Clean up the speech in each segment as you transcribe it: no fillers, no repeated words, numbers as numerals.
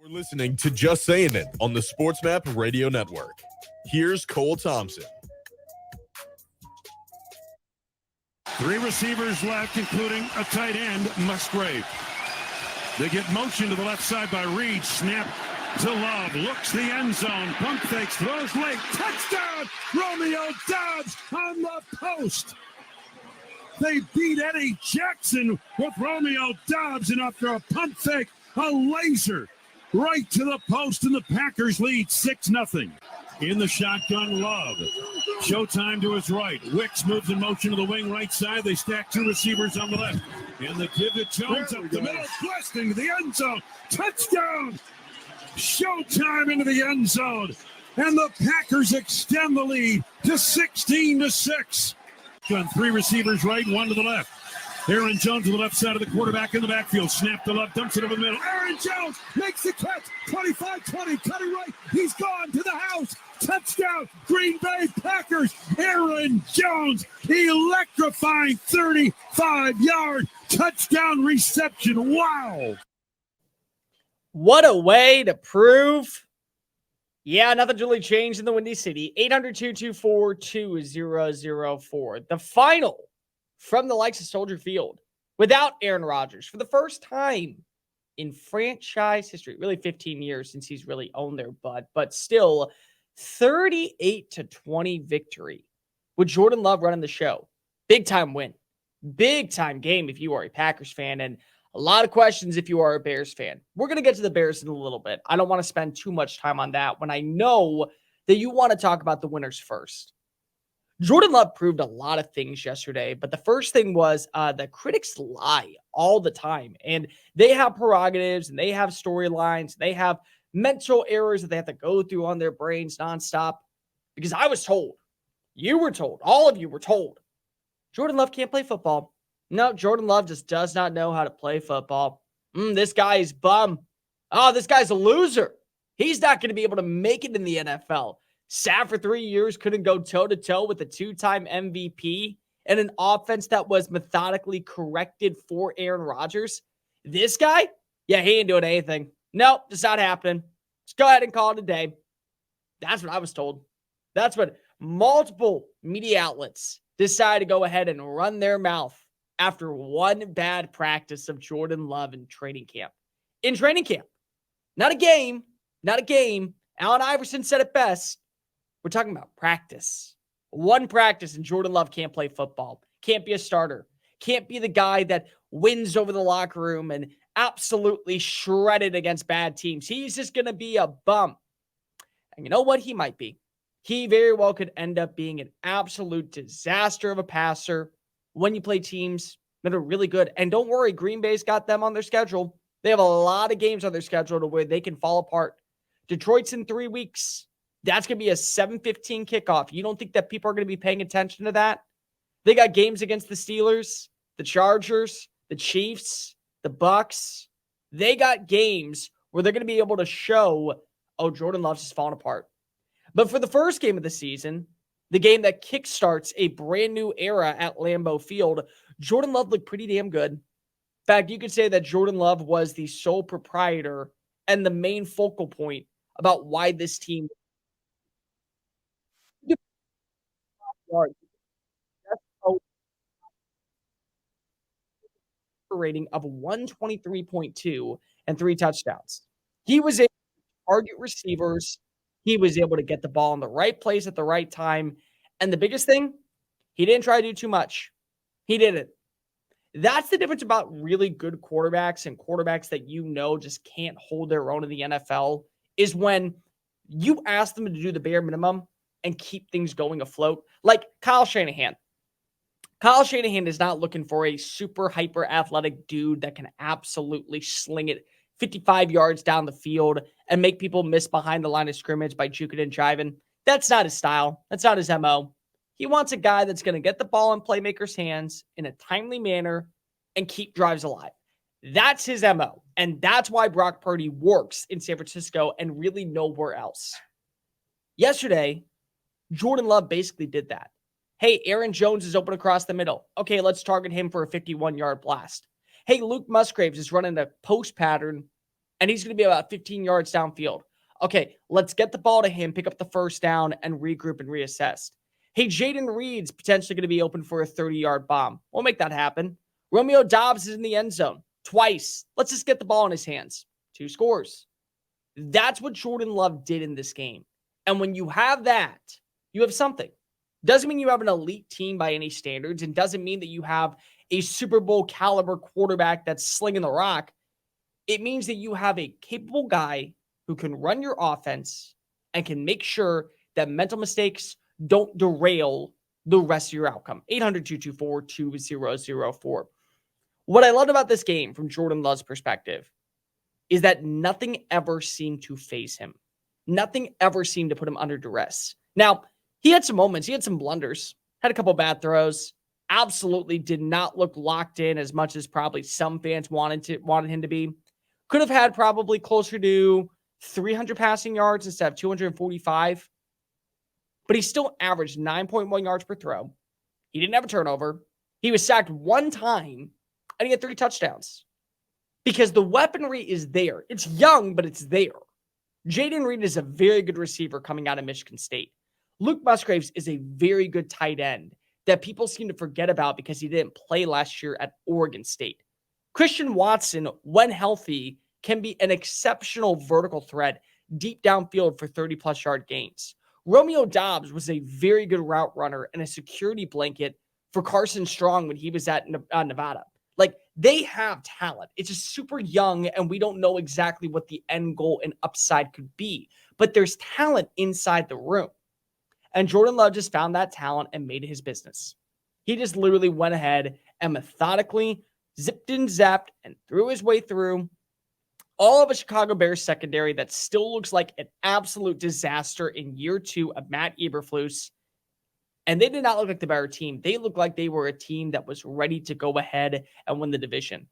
You're listening to Just Saying It on the SportsMap Radio Network. Here's Cole Thompson. 3 receivers left, including a tight end, Musgrave. They get motion to the left side by Reed. Snap to Love. Looks the end zone. Pump fakes. Throws late. Touchdown! Romeo Doubs on the post. They beat Eddie Jackson with Romeo Doubs, and after a pump fake, a laser right to the post, and the Packers lead 6-0. In the shotgun, Love. Showtime to his right. Wicks moves in motion to the wing right side. They stack 2 receivers on the left. And the give to Jones up the middle, blasting to the end zone. Touchdown! Showtime into the end zone. And the Packers extend the lead to 16-6. Gun 3 receivers right, 1 to the left. Aaron Jones to the left side of the quarterback in the backfield. Snap to left, dumps it over the middle. Aaron Jones makes the catch. 25-20, cutting right. He's gone to the house. Touchdown, Green Bay Packers. Aaron Jones, electrifying 35-yard touchdown reception. Wow. What a way to prove. Yeah, nothing's really changed in the Windy City. 800-224-2004. The final from the likes of Soldier Field without Aaron Rodgers for the first time in franchise history. Really 15 years since he's really owned their butt, but still 38-20 victory with Jordan Love running the show. Big time win. Big time game if you are a Packers fan, and a lot of questions if you are a Bears fan. We're going to get to the Bears in a little bit. I don't want to spend too much time on that when I know that you want to talk about the winners first. Jordan Love proved a lot of things yesterday, but the first thing was the critics lie all the time, and they have prerogatives, and they have storylines, they have mental errors that they have to go through on their brains nonstop, because I was told, you were told, all of you were told, Jordan Love can't play football. No, Jordan Love just does not know how to play football. This guy is bum. Oh, this guy's a loser. He's not going to be able to make it in the NFL. Sat for 3 years, couldn't go toe-to-toe with a 2-time MVP and an offense that was methodically corrected for Aaron Rodgers. This guy? Yeah, he ain't doing anything. Nope, just not happening. Just go ahead and call it a day. That's what I was told. That's what multiple media outlets decided to go ahead and run their mouth after one bad practice of Jordan Love in training camp. In training camp. Not a game. Not a game. Allen Iverson said it best. We're talking about practice. One practice, and Jordan Love can't play football. Can't be a starter. Can't be the guy that wins over the locker room and absolutely shredded against bad teams. He's just going to be a bum. And you know what? He might be. He very well could end up being an absolute disaster of a passer when you play teams that are really good. And don't worry, Green Bay's got them on their schedule. They have a lot of games on their schedule to where they can fall apart. Detroit's in 3 weeks. That's going to be a 7:15 kickoff. You don't think that people are going to be paying attention to that? They got games against the Steelers, the Chargers, the Chiefs, the Bucks. They got games where they're going to be able to show, oh, Jordan Love's just falling apart. But for the first game of the season, the game that kickstarts a brand new era at Lambeau Field, Jordan Love looked pretty damn good. In fact, you could say that Jordan Love was the sole proprietor and the main focal point about why this team rating of 123.2 and 3 touchdowns. He was able to target receivers. He was able to get the ball in the right place at the right time. And the biggest thing, he didn't try to do too much. He didn't. That's the difference about really good quarterbacks and quarterbacks that you know just can't hold their own in the NFL, is when you ask them to do the bare minimum and keep things going afloat. Like Kyle Shanahan. Kyle Shanahan is not looking for a super hyper athletic dude that can absolutely sling it 55 yards down the field and make people miss behind the line of scrimmage by juking and jiving. That's not his style. That's not his MO. He wants a guy that's going to get the ball in playmakers' hands in a timely manner and keep drives alive. That's his MO. And that's why Brock Purdy works in San Francisco and really nowhere else. Yesterday, Jordan Love basically did that. Hey, Aaron Jones is open across the middle. Okay, let's target him for a 51-yard blast. Hey, Luke Musgraves is running a post pattern and he's going to be about 15 yards downfield. Okay, let's get the ball to him, pick up the first down, and regroup and reassess. Hey, Jaden Reed's potentially going to be open for a 30-yard bomb. We'll make that happen. Romeo Doubs is in the end zone twice. Let's just get the ball in his hands. 2 scores. That's what Jordan Love did in this game. And when you have that, you have something. Doesn't mean you have an elite team by any standards, and doesn't mean that you have a Super Bowl caliber quarterback that's slinging the rock. It means that you have a capable guy who can run your offense and can make sure that mental mistakes don't derail the rest of your outcome. 800-224-2004. What I loved about this game from Jordan Love's perspective is that nothing ever seemed to faze him. Nothing ever seemed to put him under duress. Now, he had some moments. He had some blunders. Had a couple bad throws. Absolutely did not look locked in as much as probably some fans wanted him to be. Could have had probably closer to 300 passing yards instead of 245. But he still averaged 9.1 yards per throw. He didn't have a turnover. He was sacked 1 time, and he had 3 touchdowns. Because the weaponry is there. It's young, but it's there. Jaden Reed is a very good receiver coming out of Michigan State. Luke Musgraves is a very good tight end that people seem to forget about because he didn't play last year at Oregon State. Christian Watson, when healthy, can be an exceptional vertical threat deep downfield for 30-plus yard gains. Romeo Doubs was a very good route runner and a security blanket for Carson Strong when he was at Nevada. Like, they have talent. It's just super young, and we don't know exactly what the end goal and upside could be. But there's talent inside the room. And Jordan Love just found that talent and made it his business. He just literally went ahead and methodically zipped and zapped and threw his way through all of a Chicago Bears secondary that still looks like an absolute disaster in year 2 of Matt Eberflus. And they did not look like the better team. They looked like they were a team that was ready to go ahead and win the division.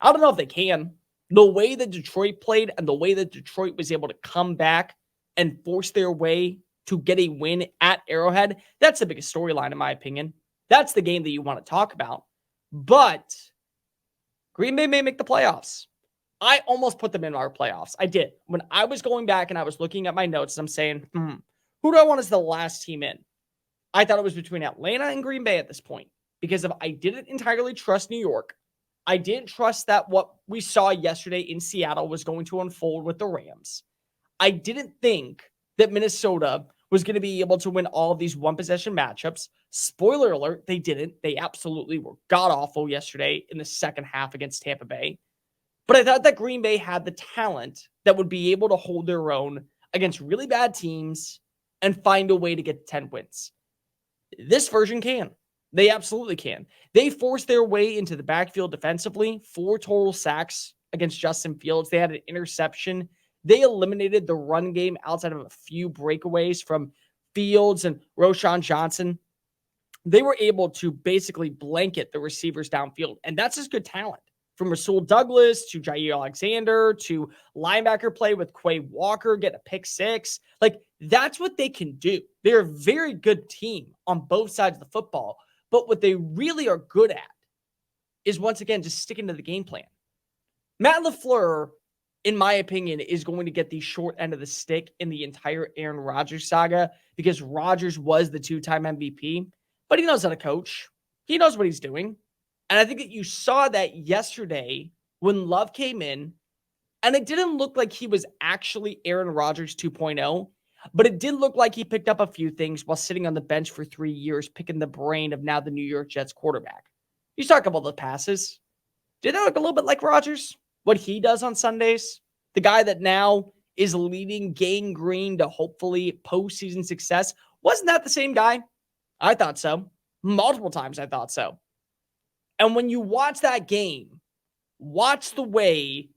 I don't know if they can. The way that Detroit played and the way that Detroit was able to come back and force their way to get a win at Arrowhead, that's the biggest storyline in my opinion. That's the game that you want to talk about. But Green Bay may make the playoffs. I almost put them in our playoffs. I did. When I was going back and I was looking at my notes, I'm saying, who do I want as the last team in? I thought it was between Atlanta and Green Bay at this point because I didn't entirely trust New York. I didn't trust that what we saw yesterday in Seattle was going to unfold with the Rams. I didn't think that Minnesota was going to be able to win all of these one-possession matchups. Spoiler alert, they didn't. They absolutely were god-awful yesterday in the second half against Tampa Bay. But I thought that Green Bay had the talent that would be able to hold their own against really bad teams and find a way to get 10 wins. This version can. They absolutely can. They forced their way into the backfield defensively, 4 total sacks against Justin Fields. They had an interception. They eliminated the run game outside of a few breakaways from Fields and Roschon Johnson. They were able to basically blanket the receivers downfield, and that's just good talent. From Rasul Douglas to Jair Alexander to linebacker play with Quay Walker, get a pick 6. Like, that's what they can do. They're a very good team on both sides of the football. But what they really are good at is, once again, just sticking to the game plan. Matt LaFleur, in my opinion, is going to get the short end of the stick in the entire Aaron Rodgers saga because Rodgers was the 2-time MVP, but he knows how to coach. He knows what he's doing. And I think that you saw that yesterday when Love came in, and it didn't look like he was actually Aaron Rodgers 2.0, but it did look like he picked up a few things while sitting on the bench for 3 years, picking the brain of now the New York Jets quarterback. You talk about the passes. Did that look a little bit like Rodgers? What he does on Sundays? The guy that now is leading Gang Green to hopefully postseason success. Wasn't that the same guy? I thought so. Multiple times I thought so. And when you watch that game, watch the way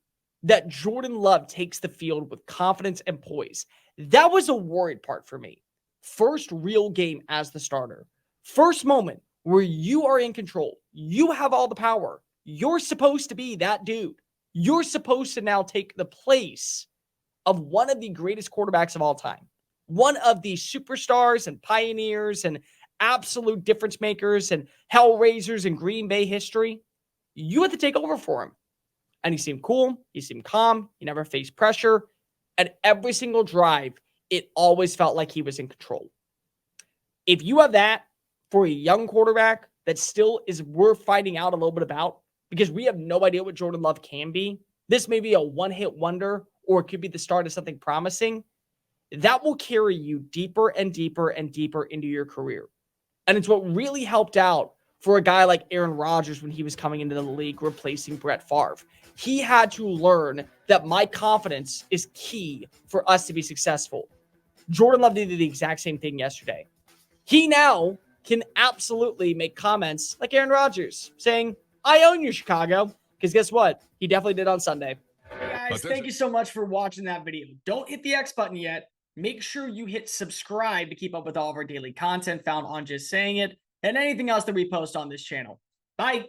that Jordan Love takes the field with confidence and poise. That was a worried part for me. First real game as the starter. First moment where you are in control. You have all the power. You're supposed to be that dude. You're supposed to now take the place of one of the greatest quarterbacks of all time. One of the superstars and pioneers and absolute difference makers and hellraisers in Green Bay history. You have to take over for him. And he seemed cool. He seemed calm. He never faced pressure. And every single drive, it always felt like he was in control. If you have that for a young quarterback that still is worth finding out a little bit about, because we have no idea what Jordan Love can be, this may be a one-hit wonder, or it could be the start of something promising, that will carry you deeper and deeper and deeper into your career. And it's what really helped out for a guy like Aaron Rodgers when he was coming into the league, replacing Brett Favre. He had to learn that my confidence is key for us to be successful. Jordan Love did the exact same thing yesterday. He now can absolutely make comments like Aaron Rodgers saying, I own you, Chicago. Because guess what? He definitely did on Sunday. Hey guys, thank you so much for watching that video. Don't hit the X button yet. Make sure you hit subscribe to keep up with all of our daily content found on Just Saying It and anything else that we post on this channel. Bye.